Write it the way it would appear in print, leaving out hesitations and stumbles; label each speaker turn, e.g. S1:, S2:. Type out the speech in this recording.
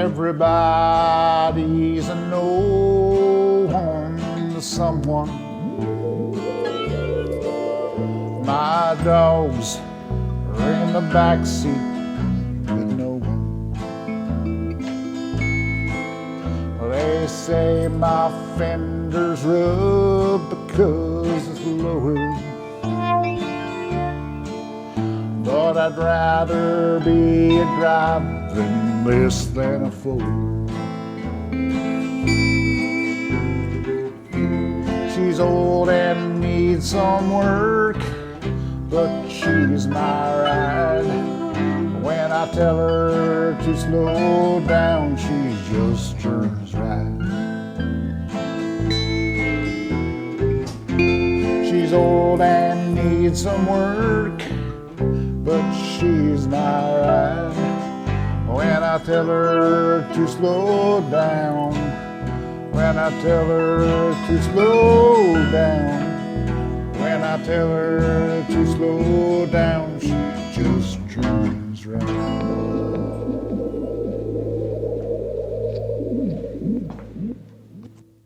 S1: Everybody's a no one to someone. My dogs are in the backseat with no one. They say my fenders rub because it's lower, but I'd rather be a driving less than a fool. She's old and needs some work, but she's my ride. When I tell her to slow down, she just turns right. She's old and needs some work, but she's my ride. When I tell her to slow down, when I tell her to slow down, when I tell her to slow down, she just turns right.